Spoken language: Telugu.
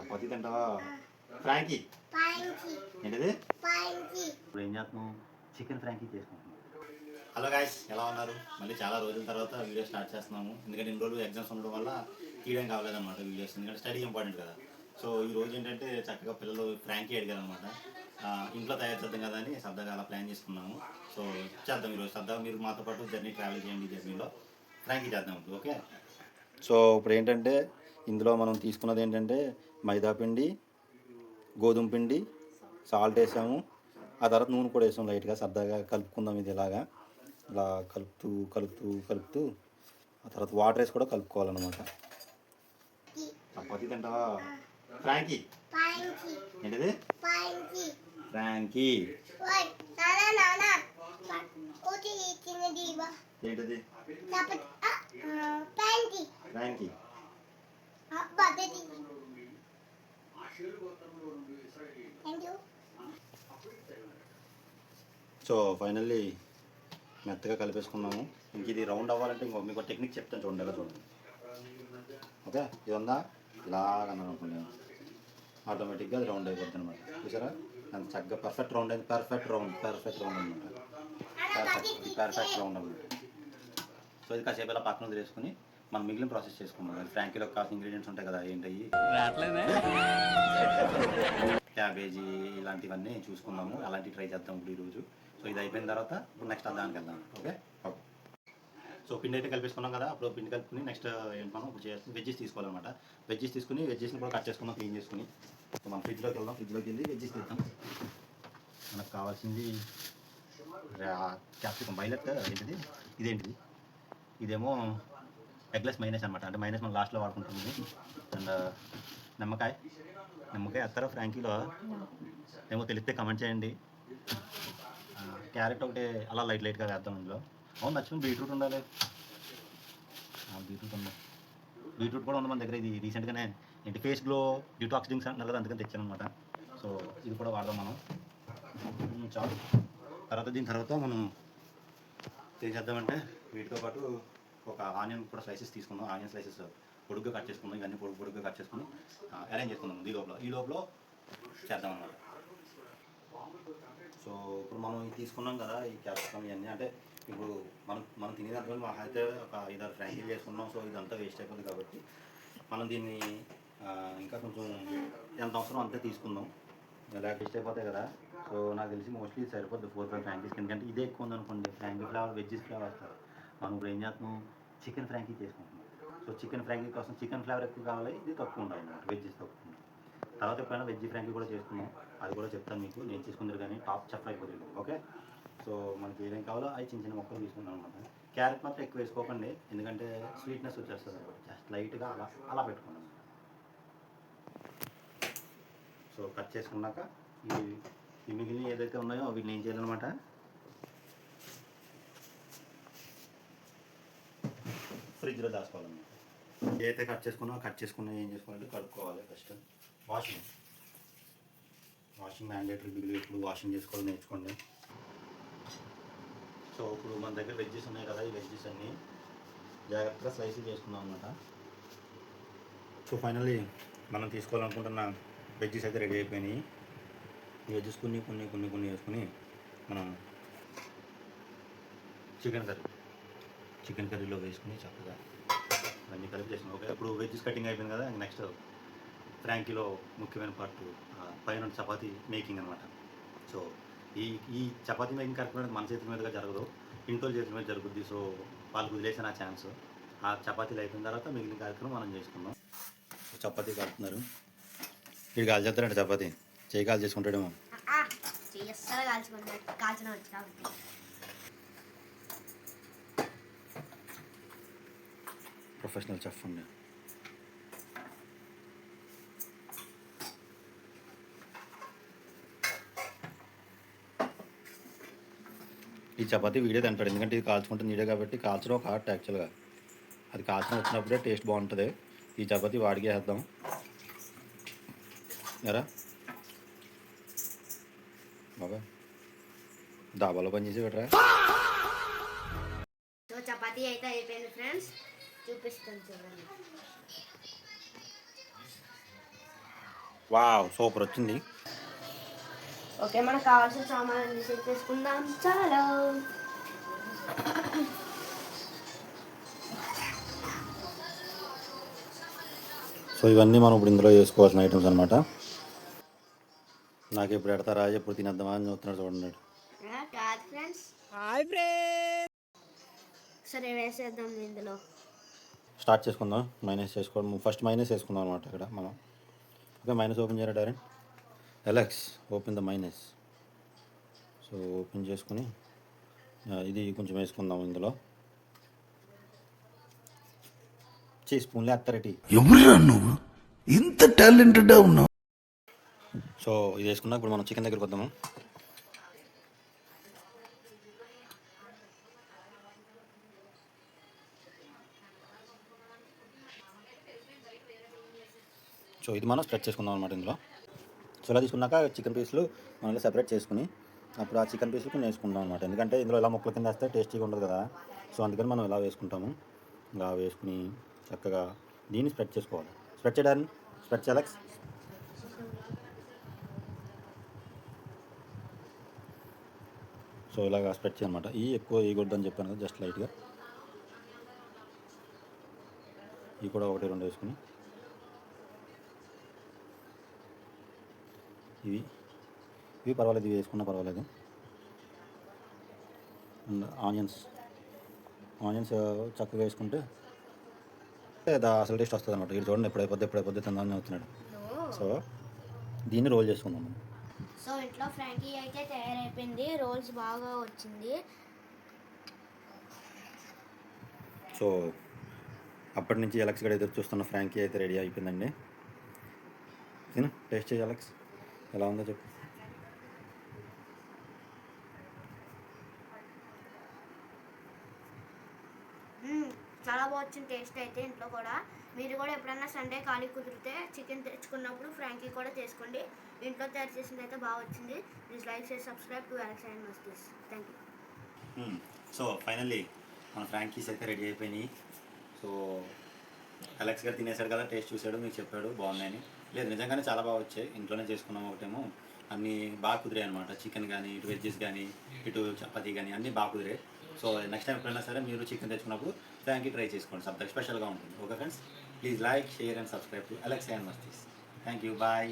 చపాతీ తింటావా? ఫ్రాంకీ ఏంటిది? ఇప్పుడు ఏం చేస్తున్నాం? చికెన్ ఫ్రాంకీ చేసుకుంటున్నాం. హలో గాయ్స్, ఎలా ఉన్నారు? మళ్ళీ చాలా రోజుల తర్వాత వీడియో స్టార్ట్ చేస్తున్నాము. ఎందుకంటే ఇన్ని రోజులు ఎగ్జామ్స్ ఉండడం వల్ల తీయడం కావలేదన్నమాట వీడియోస్, ఎందుకంటే స్టడీ ఇంపార్టెంట్ కదా. సో ఈ రోజు ఏంటంటే చక్కగా పిల్లలు ఫ్రాంకీ అడిగారు అనమాట. ఇంట్లో తయారు చేద్దాం కదా అని సరదాగా అలా ప్లాన్ చేసుకున్నాము. సో చేద్దాం ఈరోజు సరదాగా, మీరు మాతో పాటు జర్నీ ట్రావెల్ చేయండి. జర్నీలో ఫ్రాంకీ చేద్దాం ఇప్పుడు, ఓకే? సో ఇప్పుడు ఏంటంటే ఇందులో మనం తీసుకున్నది ఏంటంటే మైదా పిండి, గోధుమ పిండి, సాల్ట్ వేసాము. ఆ తర్వాత నూనె కూడా వేసాము లైట్గా. సరదాగా కలుపుకుందాం ఇది ఇలా కలుపుతూ కలుపుతూ కలుపుతూ ఆ తర్వాత వాటర్ వేసి కూడా కలుపుకోవాలన్నమాట. చపాతీ తింటావా? ఫ్రాంకీ ఏంటిది? ఫ్రాంకీ ఏంటిది? ఫ్రాంకీ సో ఫైనల్లీ మెత్తగా కలిపేసుకున్నాము. ఇంక ఇది రౌండ్ అవ్వాలంటే మీకు టెక్నిక్ చెప్తాను, చూడండి ఎలా చూడండి. ఓకే, ఇది ఉందా ఇలాగన్నాను అనుకోండి, ఆటోమేటిక్గా అది రౌండ్ అయిపోద్ది అనమాట. చూసారా అంత చక్కగా పర్ఫెక్ట్ రౌండ్ అయింది. పర్ఫెక్ట్ రౌండ్ అనమాట. పర్ఫెక్ట్ రౌండ్ అనమాట. సో ఇది కాసేపు ఇలా పక్కన వదిలేసుకుని మనం మిగిలిన ప్రాసెస్ చేసుకున్నాం. ఫ్రాంకీలో కావాల్సిన ఇంగ్రీడియంట్స్ ఉంటాయి కదా, ఏంటవి క్యాబేజీ ఇలాంటివన్నీ చూసుకున్నాము. అలాంటివి ట్రై చేద్దాం ఇప్పుడు ఈరోజు. సో ఇది అయిపోయిన తర్వాత ఇప్పుడు నెక్స్ట్ దానికి వెళ్దాం. ఓకే. సో పిండి అయితే కలిపేసుకున్నాం కదా, అప్పుడు పిండి కలుపుకుని నెక్స్ట్ ఏంటి మనం ఇప్పుడు చేయాల్సింది వెజ్జెస్ తీసుకోవాలన్నమాట. వెజ్జెస్ని కూడా కట్ చేసుకుందాం, క్లీన్ చేసుకుని. సో మనం ఫ్రిడ్జ్లోకి వెళ్దాం. ఫ్రిడ్జ్లోకి వెళ్ళి వెజ్జెస్ తీద్దాం. మనకు కావాల్సింది క్యాప్సికం, వైలెట్ ఏంటిది, ఇదేంటిది, ఇదేమో ఎగ్లెస్ మైనస్ అనమాట. అంటే మైనస్ మనం లాస్ట్లో వాడుకుంటుంది. అండ్ నిమ్మకాయ వేస్తారా ఫ్రాంకీలో ఏమో తెలిస్తే కమెంట్ చేయండి. క్యారెట్ ఒకటి అలా లైట్గా వేద్దాం ఇందులో. అవును, నచ్చిన బీట్రూట్ ఉండాలి. బీట్రూట్ కూడా ఉంది మన దగ్గర. ఇది రీసెంట్గానే ఏంటి ఫేస్ గ్లో డిటాక్స్ డ్రింక్స్ అంటున్నారు కదా, అందుకని తెచ్చాను అనమాట. సో ఇది కూడా వాడదాం మనం. చాలు. దీని తర్వాత మనం ఏం చేద్దామంటే వీటితో పాటు ఒక ఆనియన్ కూడా స్లైసెస్ తీసుకుందాం. ఆనియన్ స్లైసెస్ పొడుగ్గా కట్ చేసుకుందాం. ఇవన్నీ పొడుగ్గా కట్ చేసుకుని అరేంజ్ చేసుకుందాం. ఈ లోపల చేద్దాం అన్నమాట. సో ఇప్పుడు మనం ఇది తీసుకున్నాం కదా, ఈ క్యాప్సికమ్ ఇవన్నీ. అంటే ఇప్పుడు మనం తినేదాంట్లో మహా అయితే ఒక 5-6 ఫ్రాంకీలు చేసుకున్నాం. సో ఇదంతా వేస్ట్ అయిపోతుంది కాబట్టి మనం దీన్ని ఇంకా కొంచెం ఎంత అవసరం అంతే తీసుకుందాం. ఇలా వేస్ట్ అయిపోతాయి కదా. సో నాకు తెలిసి మోస్ట్లీ సరిపోద్ది 4-5 ఫ్రాంకీస్. ఎందుకంటే ఇదే ఎక్కువ ఉందనుకోండి, ఫ్రాంకీ ఫ్లేవర్ వెజ్జెస్ ఫ్లేవర్ వస్తారు. మనం ఇప్పుడు ఏం చేస్తున్నాం, చికెన్ ఫ్రాంకీ చేసుకుంటున్నాం. సో చికెన్ ఫ్రాంకీ కోసం చికెన్ ఫ్లేవర్ ఎక్కువ కావాలి, ఇది తక్కువ ఉండాలి అన్నమాట, వెజ్జెస్ తక్కువ ఉండాలి. తర్వాత ఎప్పుడైనా వెజ్ ఫ్రాంకీ కూడా చేసుకున్నాం, అది కూడా చెప్తాను మీకు. నేను చేసుకుందరు కానీ టాప్ చెఫ్ అయిపోతుంది. ఓకే. సో మనకి ఏమేం కావాలో అవి చిన్న మొక్కలు తీసుకున్నాం అనమాట. క్యారెట్ మాత్రం ఎక్కువ వేసుకోకండి, ఎందుకంటే స్వీట్నెస్ వచ్చేస్తుంది అనమాట. జస్ట్ లైట్గా అలా పెట్టుకున్నాం. సో కట్ చేసుకున్నాక ఈ మిగిలిన ఏదైతే ఉన్నాయో వీటిని ఏం చేయాలన్నమాట, ఫ్రిడ్జ్లో దాచుకోవాలన్నమాట. ఏదైతే కట్ చేసుకున్నా ఏం చేసుకోవాలంటే కడుక్కోవాలి. First washing mandatory. బిల్లు ఇప్పుడు వాషింగ్ చేసుకోవాలి, నేర్చుకోండి. సో ఇప్పుడు మన దగ్గర వెజ్జెస్ ఉన్నాయి కదా, ఈ వెజ్జెస్ అన్నీ జాగ్రత్తగా స్లైసెస్ చేసుకున్నాం అనమాట. సో ఫైనల్లీ మనం తీసుకోవాలనుకుంటున్న వెజ్జెస్ అయితే రెడీ అయిపోయినాయి. ఈ వెజ్జెస్ కొన్ని వేసుకుని మనం చికెన్ కర్రీలో వేసుకుని చక్కగా అన్నీ కలిపి చేసినాం. ఓకే. ఇప్పుడు వెజ్జెస్ కటింగ్ అయిపోయింది కదా, నెక్స్ట్ ఫ్రాంకీలో ముఖ్యమైన పార్ట్ పైన చపాతీ మేకింగ్ అనమాట. సో ఈ చపాతీ మేకింగ్ కార్యక్రమం మన చేతుల మీదుగా జరగదు, ఇంట్లో చేతుల మీద జరుగుద్ది. సో వాళ్ళకి వదిలేసిన ఆ ఛాన్స్. ఆ చపాతీలు అయిపోయిన తర్వాత మిగిలిన కార్యక్రమం మనం చేసుకుందాం. సో చపాతీ కాలుతున్నారు. వీడు కాల్ చేస్తారంటే చపాతీ కాల్ చేసుకుంటాడేమో. ప్రొఫెషనల్ చెఫ్ అండి. ఈ చపాతీ వీడియో తింటాడు, ఎందుకంటే ఇది కాల్చుకుంటుంది వీడియో కాబట్టి. కాల్చడం ఒక ఆర్ట్ యాక్చువల్గా. అది కాల్చడం వచ్చినప్పుడే టేస్ట్ బాగుంటుంది. ఈ చపాతీ వాడికి వేద్దాం ఎరా బాబా, డాబాలో పని చేసి పెట్టరా. చపాతీ అయితే అయిపోయింది ఫ్రెండ్స్, చూపిస్తాను చూడండి. వావ్ సూపర్ వచ్చింది. ఓకే, మనకు కావాల్సిన సామాన్లు సెట్ చేసుకుందాం. చాలా సో ఇవన్నీ మనం ఇప్పుడు ఇందులో వేసుకోవాల్సిన ఐటమ్స్ అనమాట. నాకు ఎప్పుడు పెడతారా, ఎప్పుడు తినేద్దామా అని చూస్తున్నాడు చూడండి. కాదు ఫ్రెండ్స్, సరే వేసేద్దాం ఇందులో. స్టార్ట్ చేసుకుందాం. మైనస్ చేసుకోవడం ఫస్ట్ మైనస్ వేసుకుందాం అనమాట ఇక్కడ మనం. ఓకే, మైనస్ ఓపెన్ చేయరా direct. Alex open the minus. So open చేసుకుని ఇది కొంచెం వేసుకుందాం ఇందులో. స్పూన్లే అత్తారటి. ఎవరురా నువ్వు ఇంత టాలెంటెడ్ ఉన్నావు? సో ఇది వేసుకున్నా ఇప్పుడు మనం చికెన్ దగ్గరికి వద్దాము. సో ఇది మనం స్ప్రెడ్ చేసుకుందాం అనమాట ఇందులో. సో ఇలా తీసుకున్నాక చికెన్ పీసులు మనం ఇలా సెపరేట్ చేసుకుని అప్పుడు ఆ చికెన్ పీసులు కొన్ని వేసుకుంటాం అనమాట. ఎందుకంటే ఇందులో ఇలా ముక్కల కింద వేస్తే టేస్టీగా ఉండదు కదా. సో అందుకని మనం ఇలా వేసుకుంటాము. ఇలా వేసుకుని చక్కగా దీన్ని స్ప్రెడ్ చేసుకోవాలి. స్ప్రెడ్ చేయడానికి స్ప్రెడ్ చేయాలి. సో ఇలాగా స్ప్రెడ్ చేయనమాట. ఈ ఎక్కువ వేయకూడదని చెప్పాను కదా, జస్ట్ లైట్గా. ఇవి కూడా 1-2 వేసుకుని ఇవి పర్వాలేదు, ఇవి వేసుకున్నా పర్వాలేదు. ఆనియన్స్ చక్కగా వేసుకుంటే అసలు టేస్ట్ వస్తుంది అనమాట. ఇది చూడండి ఎప్పుడైపోద్ది తిందామని అవుతున్నాడు. సో దీన్ని రోల్ చేసుకుందాం మనం. సో ఇంట్లో ఫ్రాంకీ అయితే తయారైపోయింది. రోల్స్ బాగా వచ్చింది. సో అప్పటి నుంచి అలెక్స్ గడ ఎదురు చూస్తున్న ఫ్రాంకీ అయితే రెడీ అయిపోయిందండి. తిను, టేస్ట్ చేయి అలెక్స్, ఎలా ఉందో చెప్పు. చాలా బాగా వచ్చింది టేస్ట్ అయితే. ఇంట్లో కూడా మీరు కూడా ఎప్పుడన్నా సండే ఖాళీ కుదిరితే చికెన్ తెచ్చుకున్నప్పుడు ఫ్రాంకీ కూడా చేసుకోండి. ఇంట్లో తయారు చేసింది అయితే బాగా వచ్చింది. Please like share subscribe to Alex and Mastis. Thank you. So finally మన ఫ్రాంకీస్ అయితే రెడీ అయిపోయినాయి. సో అలెక్స్ గారు తినేసాడు కదా, టేస్ట్ చూసాడు, మీకు చెప్పాడు బాగున్నాయని. లేదు, నిజంగానే చాలా బాగా వచ్చాయి. ఇంట్లోనే చేసుకున్నాం. ఒకటేమో అన్నీ బాగా కుదిరాయి అనమాట. చికెన్ కానీ, ఇటు వెజ్జెస్ కానీ, ఇటు చపాతీ కానీ అన్నీ బాగా కుదిరాయి. సో నెక్స్ట్ టైం ఎప్పుడైనా సరే మీరు చికెన్ తెచ్చుకున్నప్పుడు ఫ్రాంకీ ట్రై చేసుకోండి. సబ్జెక్ట్ స్పెషల్గా ఉంటుంది. Okay friends, please like share and subscribe to Alex and Mastis. Thank you, bye.